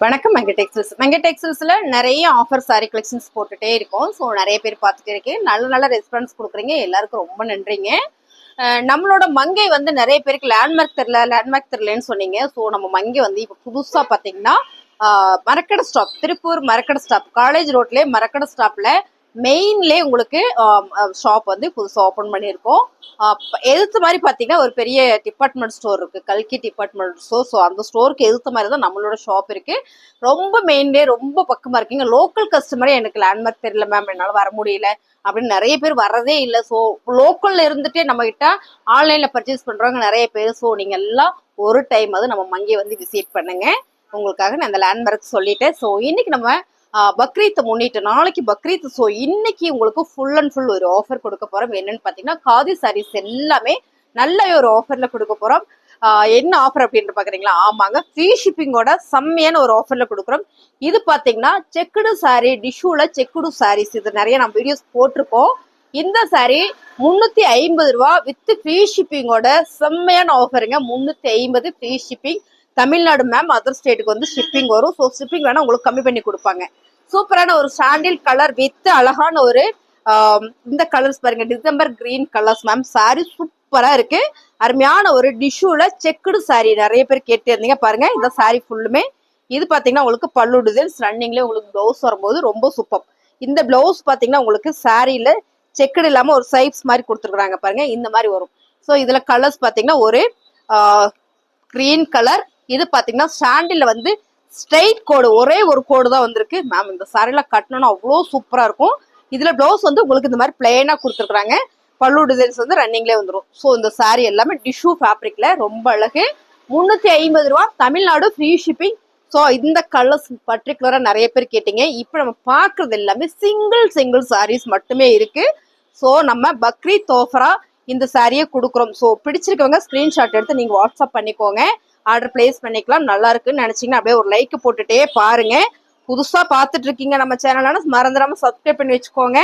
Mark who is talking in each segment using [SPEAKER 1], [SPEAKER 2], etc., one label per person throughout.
[SPEAKER 1] வணக்கம் மெங்கடெக்ஸ்டைல்ஸ்ல நிறைய offer sorry collections போட்டுட்டே இருக்கோம். ஸோ நிறைய பேர் பார்த்துட்டு இருக்கேன், நல்ல நல்ல ரெஸ்பான்ஸ் கொடுக்குறீங்க, எல்லாருக்கும் ரொம்ப நன்றிங்க. நம்மளோட மங்கை வந்து நிறைய பேருக்கு லேண்ட்மார்க் தெரியலன்னு சொன்னீங்க. ஸோ நம்ம மங்கை வந்து இப்போ புதுசாக பார்த்தீங்கன்னா மரக்கடை ஸ்டாப், திருப்பூர் மரக்கடை ஸ்டாப், காலேஜ் ரோட்லேயே மரக்கடை ஸ்டாப்ல மெயின்லேயே உங்களுக்கு ஷாப் வந்து புதுசாக ஓப்பன் பண்ணியிருக்கோம். எதிர்த்த மாதிரி பார்த்தீங்கன்னா ஒரு பெரிய டிபார்ட்மெண்ட் ஸ்டோர் இருக்கு, கல்கி டிபார்ட்மெண்ட் ஸ்டோர். ஸோ அந்த ஸ்டோருக்கு எதிர்த்த மாதிரி தான் நம்மளோட ஷாப் இருக்கு. ரொம்ப மெயின்லேயே ரொம்ப பக்கமாக இருக்கீங்க. லோக்கல் கஸ்டமரே எனக்கு லேண்ட்மார்க் தெரியல மேம், என்னால் வர முடியல அப்படின்னு நிறைய பேர் வர்றதே இல்லை. ஸோ லோக்கல்ல இருந்துட்டே நம்ம கிட்ட ஆன்லைன்ல பர்ச்சேஸ் பண்றவங்க நிறைய பேர். ஸோ நீங்க எல்லாம் ஒரு டைம் அது நம்ம மங்கை வந்து விசிட் பண்ணுங்க. உங்களுக்காக நான் அந்த லேண்ட்மார்க் சொல்லிட்டேன். ஸோ இன்னைக்கு நம்ம பக்ரீத்தை முன்னிட்டு நாளைக்கு பக்ரீத். ஸோ இன்னைக்கு உங்களுக்கு ஃபுல் அண்ட் ஃபுல் ஒரு ஆஃபர் கொடுக்க போறோம். என்னன்னு பாத்தீங்கன்னா காதி சாரீஸ் எல்லாமே நல்ல ஒரு ஆஃபர்ல கொடுக்க போறோம். என்ன ஆஃபர் அப்படின்னு பாக்குறீங்களா? ஆமாங்க, ஃப்ரீ ஷிப்பிங்கோட செம்மையான ஒரு ஆஃபர்ல கொடுக்குறோம். இது பாத்தீங்கன்னா செக்குடு சாரி, டிஷ்யூல செக்குடு சாரீஸ், இது நிறைய நம்ம வீடியோஸ் போட்டிருக்கோம். இந்த சாரி 350 ரூபா வித் ஃப்ரீ ஷிப்பிங்கோட செம்மையான ஆஃபருங்க. 350 free shipping. Tamil Nadu ma'am, other ஸ்டேட்டுக்கு வந்து ஷிப்பிங் வரும். ஸோ ஷிப்பிங் வேணா உங்களுக்கு கம்மி பண்ணி கொடுப்பாங்க. சூப்பரான ஒரு சாண்டில் கலர் வித் அழகான ஒரு இந்த கலர்ஸ் பாருங்க, December green colours ma'am. Sorry சூப்பரா இருக்கு. அருமையான ஒரு டிஷ்யூல செக்குடு சாரி நிறைய பேர் கேட்டு இருந்தீங்க. பாருங்க இந்த சாரி ஃபுல்லுமே இது பாத்தீங்கன்னா உங்களுக்கு பல்லு டிசைன்ஸ், ரன்னிங்ல உங்களுக்கு பிளவுஸ் வரும்போது ரொம்ப சூப்பர். இந்த பிளவுஸ் பாத்தீங்கன்னா உங்களுக்கு சாரியில செக்குடு இல்லாம ஒரு சைப்ஸ் மாதிரி கொடுத்துருக்காங்க பாருங்க, இந்த மாதிரி வரும். ஸோ இதுல கலர்ஸ் பாத்தீங்கன்னா ஒரு கிரீன் கலர், இது பாத்தீங்கன்னா சாண்டில்ல வந்து ஸ்ட்ரெயிட் கோடு, ஒரே ஒரு கோடு தான் வந்திருக்கு மேம். இந்த சாரில கட்டணும்னா அவ்வளோ சூப்பரா இருக்கும். இதுல பிளவுஸ் வந்து உங்களுக்கு இந்த மாதிரி பிளெயினா கொடுத்துருக்காங்க. பல்லு டிசைன்ஸ் வந்து ரன்னிங்லேயே வந்துடும். ஸோ இந்த சாரி எல்லாமே டிஷ்யூ ஃபேப்ரிக்ல ரொம்ப அழகு. 350 ரூபா, தமிழ்நாடு ஃப்ரீ ஷிப்பிங். ஸோ இந்த கலர்ஸ் பர்டிகுலரா நிறைய பேர் கேட்டீங்க. இப்போ நம்ம பார்க்கறது எல்லாமே சிங்கிள் சாரீஸ் மட்டுமே இருக்கு. ஸோ நம்ம பக்ரீத் ஆஃபரா இந்த சாரியை கொடுக்குறோம். ஸோ பிடிச்சிருக்கவங்க ஸ்கிரீன்ஷாட் எடுத்து நீங்க வாட்ஸ்அப் பண்ணிக்கோங்க, ஆர்டர் பிளேஸ் பண்ணிக்கலாம். நல்லா இருக்குன்னு நினைச்சீங்கன்னா அப்படியே ஒரு லைக் போட்டுட்டே பாருங்க. புதுசா பார்த்துட்டு இருக்கீங்க நம்ம சேனலான மறந்துடாம சப்ஸ்கிரைப் பண்ணி வச்சுக்கோங்க.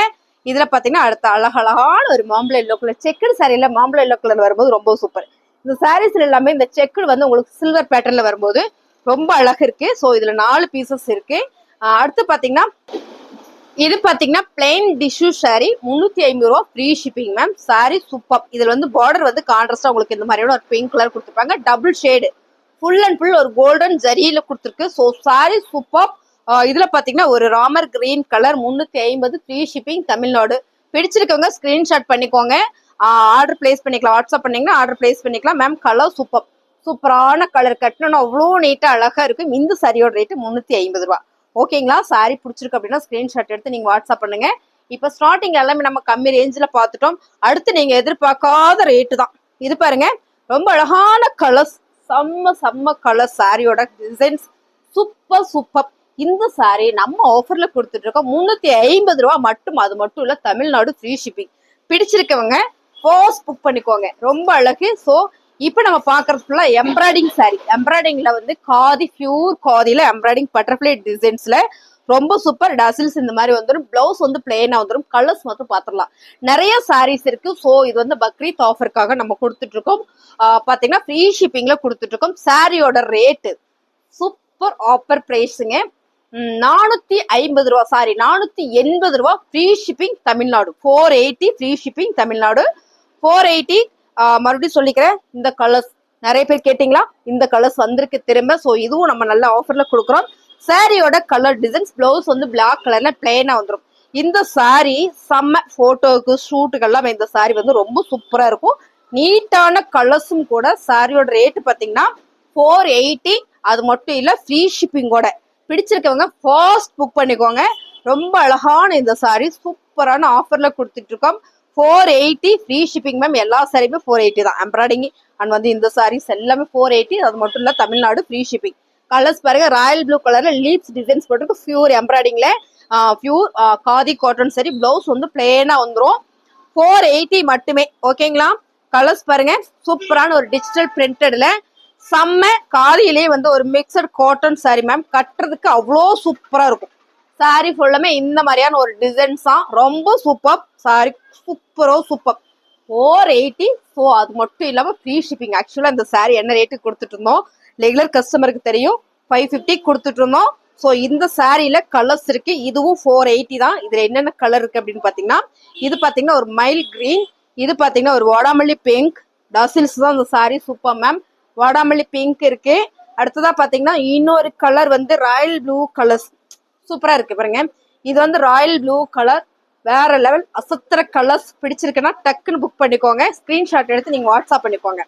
[SPEAKER 1] இதுல பாத்தீங்கன்னா அடுத்த அழகழகான ஒரு மாம்பழ எல்லோ கலர் செக்குடு சாரியில மாம்பழ எல்லோ கலர் வரும்போது ரொம்ப சூப்பர். இந்த சாரீஸ்ல எல்லாமே இந்த செக்குடு வந்து உங்களுக்கு சில்வர் பேட்டர்ன்ல வரும்போது ரொம்ப அழகு இருக்கு. ஸோ இதுல 4 பீசஸ் இருக்கு. அடுத்து பாத்தீங்கன்னா இது பாத்தீங்கன்னா பிளெயின் டிஷ்யூ சாரி, 350 ரூபா free shipping ma'am. Sari super. இதுல வந்து பார்டர் வந்து கான்ட்ராஸ்டா உங்களுக்கு இந்த மாதிரியோட ஒரு பிங்க் கலர் கொடுத்துருப்பாங்க, double shade, full and full ஒரு கோல்டன் ஜரியில கொடுத்துருக்கு. So sari super. இதுல பாத்தீங்கன்னா ஒரு Ramar green colour, 350 free shipping, Tamil Nadu. பிடிச்சிருக்கவங்க ஸ்கிரீன்ஷாட் பண்ணிக்கோங்க, ஆர்டர் பிளேஸ் பண்ணிக்கலாம். வாட்ஸ்அப் பண்ணீங்கன்னா ஆர்டர் பிளேஸ் பண்ணிக்கலாம் மேம். கலர் சூப்பர், சூப்பரான கலர், கட்டணும்னா அவ்வளோ நீட்டா அழகா இருக்கும். இந்த சாரியோட ரேட்டு 350 ரூபா. ஓகேங்களா? சாரி பிடிச்சிருக்கு அப்படின்னா ஸ்கிரீன்ஷாட் எடுத்து நீங்க வாட்ஸ்அப் பண்ணுங்க. இப்ப ஸ்டார்டிங் எல்லாமே நம்ம கம்மி ரேஞ்சில பார்த்துட்டோம். அடுத்து நீங்க எதிர்பார்க்காத ரேட்டு தான். இது பாருங்க, ரொம்ப அழகான கலர்ஸ், செம்ம கலர். சாரியோட டிசைன்ஸ் சூப்பர். இந்த சாரி நம்ம ஆஃபர்ல கொடுத்துட்டு இருக்கோம் 350 ரூபா மட்டும். அது மட்டும் இல்ல, தமிழ்நாடு ஃப்ரீ ஷிப்பிங். பிடிச்சிருக்கவங்க போஸ்ட் புக் பண்ணிக்கோங்க, ரொம்ப அழகு. ஸோ இப்ப நம்ம பாக்குறது ஃபுல்லா எம்ப்ராய்டிங் சாரி. எம்ப்ராய்டிங்ல வந்து காதி, பியூர் காதியில எம்ப்ராய்டிங் பட்டர்ஃபிளை டிசைன்ஸ்ல ரொம்ப சூப்பர். டசில்ஸ் இந்த மாதிரி வந்துடும். பிளவுஸ் வந்து பிளெயினா வந்துடும். கலர்ஸ் மட்டும் பாத்துடலாம். நிறைய சாரீஸ் இருக்கு. ஸோ இது வந்து பக்ரீத் ஆஃபருக்காக நம்ம கொடுத்துட்டு இருக்கோம். பாத்தீங்கன்னா ஃப்ரீ ஷிப்பிங்ல கொடுத்துட்டு இருக்கோம். சாரியோட ரேட்டு சூப்பர் ஆஃபர் பிரைஸுங்க. 450 ரூபா, சாரி 480 ரூபா free shipping, Tamil Nadu. 480 free shipping, Tamil Nadu. 480. மறுபடியும் சொல்லிக்கிறேன், இந்த கலர்ஸ் நிறைய பேர் கேட்டீங்களா, இந்த கலர்ஸ் வந்திருக்கு திரும்ப. ஸோ இதுவும் நம்ம நல்ல ஆஃபர்ல கொடுக்குறோம். சாரியோட கலர் டிசைன்ஸ், பிளவுஸ் வந்து பிளாக் கலர்ல பிளெயினா வந்துடும். இந்த சாரி செம்ம போட்டோக்கு ஷூட்டுக்கெல்லாம் இந்த சாரி வந்து ரொம்ப சூப்பரா இருக்கும். நீட்டான கலர்ஸும் கூட. சாரியோட ரேட்டு பாத்தீங்கன்னா 480. அது மட்டும் இல்ல, ஃப்ரீ ஷிப்பிங்கோட. பிடிச்சிருக்கவங்க ஃபாஸ்ட் புக் பண்ணிக்கோங்க. ரொம்ப அழகான இந்த சாரி சூப்பரான ஆஃபர்ல கொடுத்துட்டு இருக்கோம். 480 ஃப்ரீ ஷிப்பிங் மேம். எல்லா சாரியுமே 480 தான். எம்ப்ராய்டிங் அண்ட் வந்து இந்த சாரீஸ் எல்லாமே 480. அது மட்டும் இல்ல, தமிழ்நாடு ஃப்ரீ ஷிப்பிங். கலர்ஸ் பாருங்க, ராயல் ப்ளூ கலர்ல லீப்ஸ் டிசைன்ஸ் போட்டு பியூர் எம்ப்ராய்டிங்ல பியூர் காதி காட்டன் சரி. பிளவுஸ் வந்து பிளேனா வந்துடும். 480 மட்டுமே. ஓகேங்களா? கலர்ஸ் பாருங்க, சூப்பரான ஒரு டிஜிட்டல் பிரிண்டட்ல செம்ம காதியிலேயே வந்து ஒரு மிக்சட் காட்டன் சாரி மேம். கட்டுறதுக்கு அவ்வளோ சூப்பரா இருக்கும். சாரி ஃபுல்லாமே இந்த மாதிரியான ஒரு டிசைன்ஸ் தான். ரொம்ப சூப்பர் சாரி, சூப்பர். 480. ஸோ அது மட்டும் இல்லாம ஃப்ரீ ஷிப்பிங். ஆக்சுவலா இந்த சாரி என்ன ரேட்டுக்கு கொடுத்துட்டு இருந்தோம் ரெகுலர் கஸ்டமருக்கு தெரியும். 550 கொடுத்துட்டு இருந்தோம். ஸோ இந்த சாரியில கலர்ஸ் இருக்கு. இதுவும் 480 தான். இதுல என்னென்ன கலர் இருக்கு அப்படின்னு பாத்தீங்கன்னா, இது பாத்தீங்கன்னா ஒரு மைல் கிரீன், இது பாத்தீங்கன்னா ஒரு வாடாமல்லி பிங்க். டசில்ஸ் தான் இந்த சாரி. Super ma'am. வாடாமல்லி பிங்க் இருக்கு. அடுத்ததா பாத்தீங்கன்னா இன்னொரு கலர் வந்து ராயல் ப்ளூ கலர்ஸ். சூப்பரா இருக்கு பாருங்க. இது வந்து ராயல் ப்ளூ கலர், வேற லெவல் அசத்திர கலர்ஸ். பிடிச்சிருக்குன்னா டக்குன்னு புக் பண்ணிக்கோங்க. ஸ்கிரீன்ஷாட் எடுத்து நீங்க வாட்ஸ்அப் பண்ணிக்கோங்க.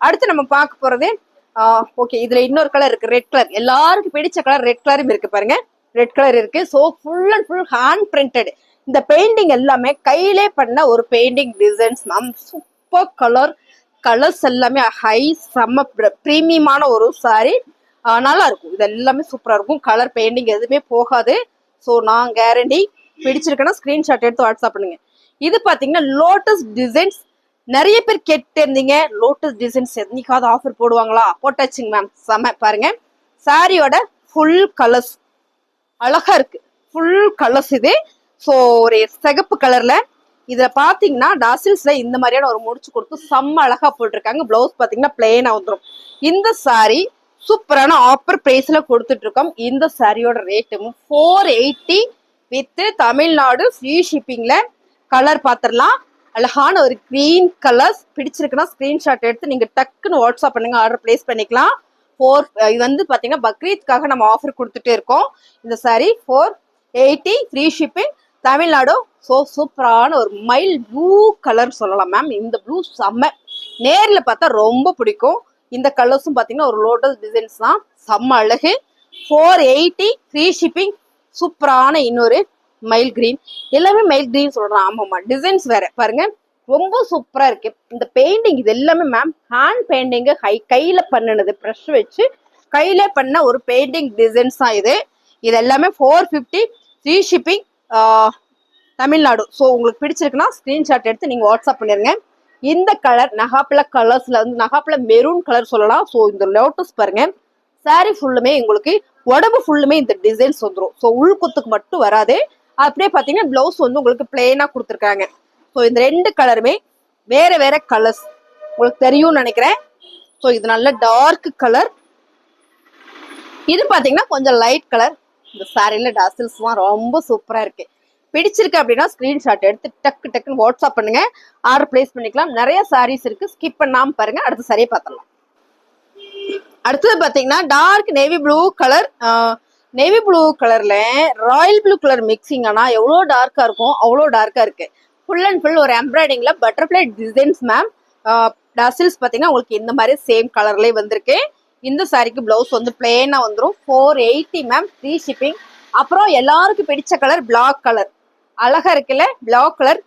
[SPEAKER 1] அடுத்து நம்ம பார்க்க போறது ஓகே, இதுல இன்னொரு கலர் இருக்கு, ரெட் கலர். எல்லாருக்கும் பிடிச்ச கலர் ரெட் கலரும் இருக்கு பாருங்க. ரெட் கலர் இருக்கு. So full and full hand printed. இந்த பெயிண்டிங் எல்லாமே கையிலே பண்ண ஒரு painting designs ma'am. Super colours எல்லாமே ஹை செம்ம பிரீமியமான ஒரு சாரி. நல்லா இருக்கும். இது எல்லாமே சூப்பரா இருக்கும். கலர் பெயிண்டிங் எதுவுமே போகாது. ஸோ நான் கேரண்டி. பிடிச்சிருக்கேன்னா ஸ்கிரீன்ஷாட் எடுத்து வாட்ஸ்அப் பண்ணுங்க. இது பாத்தீங்கன்னா லோட்டஸ் டிசைன்ஸ். நிறைய பேர் கேட்டு இருந்தீங்க லோட்டஸ் டிசைன்ஸ் என்னைக்காவது ஆஃபர் போடுவாங்களா? போட்டாச்சுங்க மேம். செம பாருங்க. சாரியோட ஃபுல் கலர்ஸ் அழகா இருக்கு. ஃபுல் கலர்ஸ் இது. ஸோ ஒரு சிகப்பு கலர்ல இதுல பாத்தீங்கன்னா டாசில்ஸ்ல இந்த மாதிரியான ஒரு முடிச்சு கொடுத்து செம்ம அழகா போட்டிருக்காங்க. பிளவுஸ் பாத்தீங்கன்னா பிளெயினா வந்துடும். இந்த சாரி சூப்பரான ஆஃபர் பிரைஸ்ல கொடுத்துட்டு இருக்கோம். இந்த சாரியோட ரேட்டும் 480 வித் தமிழ்நாடு ஃப்ரீ ஷிப்பிங்ல. கலர் பாத்திரலாம். அழகான ஒரு கிரீன் கலர்ஸ். பிடிச்சிருக்குன்னா ஸ்கிரீன்ஷாட் எடுத்து நீங்க டக்குன்னு வாட்ஸ்அப் பண்ணுங்க. ஆர்டர் பிளேஸ் பண்ணிக்கலாம். இது வந்து பாத்தீங்கன்னா பக்ரீத்காக நம்ம ஆஃபர் கொடுத்துட்டே இருக்கோம். இந்த sorry 480 free shipping Tamil Nadu. So சூப்பரான ஒரு மைல் ப்ளூ கலர் சொல்லலாம் மேம். இந்த ப்ளூ செம்ம. நேர்ல பார்த்தா ரொம்ப பிடிக்கும். இந்த கலர்ஸும் பாத்தீங்கன்னா ஒரு லோட்டஸ் டிசைன்ஸ் தான். செம்ம அழகு. 480 ஃப்ரீ ஷிப்பிங். சூப்பரான இன்னொரு மைல் கிரீன். எல்லாமே மைல் கிரீன் சொல்றேன். ஆமாமா, டிசைன்ஸ் வேற பாருங்க. ரொம்ப சூப்பரா இருக்கு. இந்த பெயிண்டிங் இது எல்லாமே மேம் ஹேண்ட் பெயிண்டிங், கையில பண்ணினது. ப்ரஷ் வச்சு கையில பண்ண ஒரு பெயிண்டிங் டிசைன்ஸ் தான் இது. இது எல்லாமே 450 ஃப்ரீ ஷிப்பிங் தமிழ்நாடு. ஸோ உங்களுக்கு பிடிச்சிருக்குன்னா ஸ்கிரீன்ஷாட் எடுத்து நீங்க வாட்ஸ்அப் பண்ணிருங்க. இந்த கலர் நகாப்பழ கலர்ஸ்ல வந்து நகாப்பழ மெரூன் கலர் சொல்லலாம். ஸோ இந்த லோட்டஸ் பாருங்க. சாரி ஃபுல்லுமே உங்களுக்கு உடம்பு ஃபுல்லுமே இந்த டிசைன்ஸ் வந்துடும். ஸோ உள்குத்துக்கு மட்டும் வராது. அப்படியே பாத்தீங்கன்னா பிளவுஸ் வந்து உங்களுக்கு பிளெயினா கொடுத்துருக்காங்க. ஸோ இந்த ரெண்டு கலருமே வேற வேற கலர்ஸ் உங்களுக்கு தெரியும்னு நினைக்கிறேன். ஸோ இது நல்ல டார்க் கலர். இது பாத்தீங்கன்னா கொஞ்சம் லைட் கலர். இந்த சாரியில டாசில்ஸ் தான் ரொம்ப சூப்பரா இருக்கு. பிடிச்சிருக்கு அப்படின்னா ஸ்கிரீன்ஷாட் எடுத்து டக்குன்னு வாட்ஸ்அப் பண்ணுங்க. ஆர்டர் பிளேஸ் பண்ணிக்கலாம். நிறைய சாரீஸ் இருக்கு. ஸ்கிப் பண்ணாம பாருங்க. அடுத்த சாரியை பார்த்துடலாம். அடுத்தது பாத்தீங்கன்னா dark navy blue colour. Navy blue கலர்ல ராயல் ப்ளூ கலர் மிக்சிங். ஆனா எவ்வளோ டார்க்கா இருக்கும் அவ்வளோ டார்க்கா இருக்கு. ஃபுல் அண்ட் ஃபுல் ஒரு எம்ப்ராய்டிங்ல பட்டர்ஃபிளை டிசைன்ஸ் மேம். டசில்ஸ் பாத்தீங்கன்னா உங்களுக்கு இந்த மாதிரி சேம் கலர்லயே வந்திருக்கு. இந்த சாரிக்கு பிளவுஸ் வந்து பிளெயினா வந்துடும். 480 மேம் ஃப்ரீ ஷிப்பிங். அப்புறம் எல்லாருக்கும் பிடிச்ச கலர் பிளாக் கலர். அழகா இருக்குல்ல பிளாக் கலர்.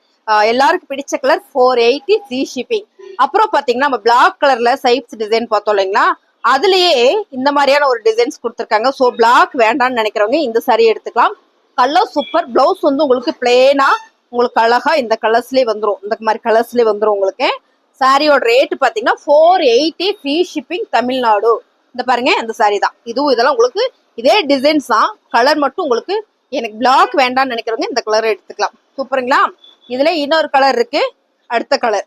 [SPEAKER 1] எல்லாருக்கும் பிடிச்ச கலர் 480 ஃப்ரீ ஷிப்பிங். அப்புறம் பாத்தீங்கன்னா நம்ம பிளாக் கலர்ல சைப்ஸ் டிசைன் பார்த்தோம் இல்லைங்களா? அதுலயே இந்த மாதிரியான ஒரு டிசைன்ஸ் கொடுத்துருக்காங்க. ஸோ பிளாக் வேண்டாம்னு நினைக்கிறவங்க இந்த சாரி எடுத்துக்கலாம். Colour super. பிளவுஸ் வந்து உங்களுக்கு பிளெயினா உங்களுக்கு அழகா இந்த கலர்ஸ்லயே வந்துடும். இந்த மாதிரி கலர்ஸ்லயே வந்துடும் உங்களுக்கு. சாரியோட ரேட் பாத்தீங்கன்னா 480 ஃப்ரீ ஷிப்பிங் தமிழ்நாடு. இந்த பாருங்க இந்த சாரி தான். இதுவும் இதெல்லாம் உங்களுக்கு இதே டிசைன்ஸ் தான். கலர் மட்டும் உங்களுக்கு எனக்கு பிளாக் வேண்டாம்னு நினைக்கிறவங்க இந்த கலர் எடுத்துக்கலாம். சூப்பருங்களா? இதுல இன்னொரு கலர் இருக்கு. அடுத்த கலர்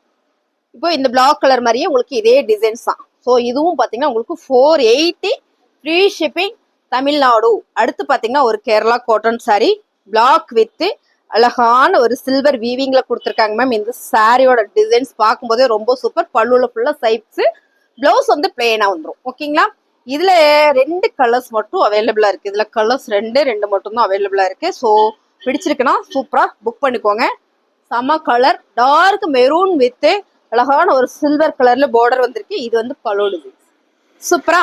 [SPEAKER 1] இப்போ இந்த பிளாக் கலர் மாதிரியே உங்களுக்கு இதே டிசைன்ஸ் தான். ஸோ இதுவும் பாத்தீங்கன்னா உங்களுக்கு 480 ஃப்ரீ ஷிப்பிங் தமிழ்நாடு. அடுத்து பாத்தீங்கன்னா ஒரு Kerala cotton sari black with அழகான ஒரு சில்வர் வீவிங்ல கொடுத்துருக்காங்க மேம். இந்த சாரியோட டிசைன்ஸ் பார்க்கும்போதே ரொம்ப சூப்பர். பல்லுல ஃபுல்லா சைப்ஸ். பிளவுஸ் வந்து பிளெயினா வந்துடும். ஓகேங்களா? இதுல ரெண்டு கலர்ஸ் மட்டும் அவைலபிளா இருக்கு. இதுல கலர்ஸ் ரெண்டு மட்டும் தான் அவைலபிளா இருக்கு. ஸோ பிடிச்சிருக்குன்னா சூப்பரா புக் பண்ணிக்கோங்க. செம கலர் டார்க் மெரூன் வித் அழகான ஒரு சில்வர் கலர்ல பார்டர் வந்திருக்கு. இது வந்து பலோடு சூப்பரா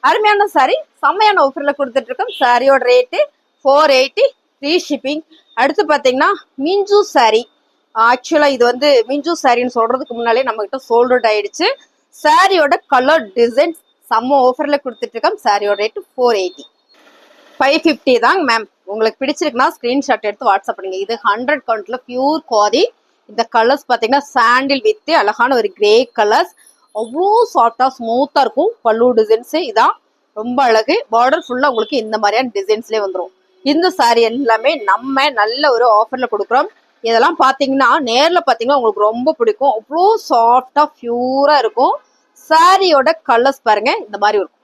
[SPEAKER 1] அருமையான சாரி. செம்மையான ஆஃபர்ல கொடுத்துட்டு இருக்கோம். சாரியோட ரேட்டு 480 ஃப்ரீ ஷிப்பிங். அடுத்து பாத்தீங்கன்னா மிஞ்சு சாரி. ஆக்சுவலா இது வந்து மிஞ்சு சாரின்னு சொல்றதுக்கு முன்னாலே நம்ம கிட்ட சோல்ட் அவுட் ஆயிடுச்சு. சாரியோட கலர் டிசைன்ஸ் செம்ம ஆஃபர்ல கொடுத்துட்டு இருக்கோம். சாரியோட ரேட்டு 480. 550 தாங்க மேம். உங்களுக்கு பிடிச்சிருக்குன்னா ஸ்கிரீன்ஷாட் எடுத்து வாட்ஸ்அப் பண்ணுங்க. இது 100 கவுண்ட்ல பியூர் காதி. இந்த கலர்ஸ் பாத்தீங்கன்னா சாண்டில் வித் அழகான ஒரு கிரே கலர்ஸ். அவ்வளோ சாஃப்டா ஸ்மூத்தா இருக்கும். பல்லு டிசைன்ஸ் இதான் ரொம்ப அழகு. பார்டர் ஃபுல்லா உங்களுக்கு இந்த மாதிரியான டிசைன்ஸ்லேயே வந்துடும். இந்த சாரி எல்லாமே நம்ம நல்ல ஒரு ஆஃபர்ல கொடுக்குறோம். இதெல்லாம் பாத்தீங்கன்னா நேர்ல பாத்தீங்கன்னா உங்களுக்கு ரொம்ப பிடிக்கும். அவ்வளோ சாஃப்டா பியூரா இருக்கும். சாரியோட கலர்ஸ் பாருங்க இந்த மாதிரி இருக்கும்.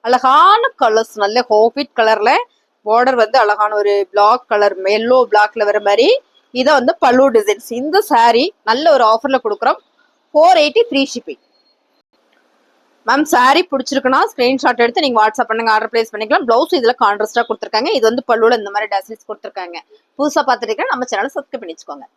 [SPEAKER 1] அழகான கலர்ஸ், நல்ல ஹோபிட் கலர்ல பார்டர் வந்து அழகான ஒரு பிளாக் கலர், எல்லோ பிளாக்ல வர மாதிரி. இதை வந்து பல்லு டிசைன்ஸ். இந்த saree நல்ல ஒரு ஆஃபர்ல கொடுக்குறோம். 480 ஃப்ரீ ஷிப்பிங். மேம் saree பிடிச்சிருக்குன்னா ஸ்கிரீன்ஷாட் எடுத்து நீங்க வாட்ஸ்அப் பண்ணுங்க, ஆர்டர் பிளேஸ் பண்ணிக்கலாம். பிளவுஸ் இதுல கான்ட்ராஸ்டா கொடுத்துருக்காங்க. இது வந்து பல்லுல இந்த மாதிரி டசல்ஸ் கொடுத்துருக்காங்க. புதுசா பார்த்துட்டு நம்ம சேனலை சப்ஸ்கிரைப் பண்ணி வச்சுக்கோங்க.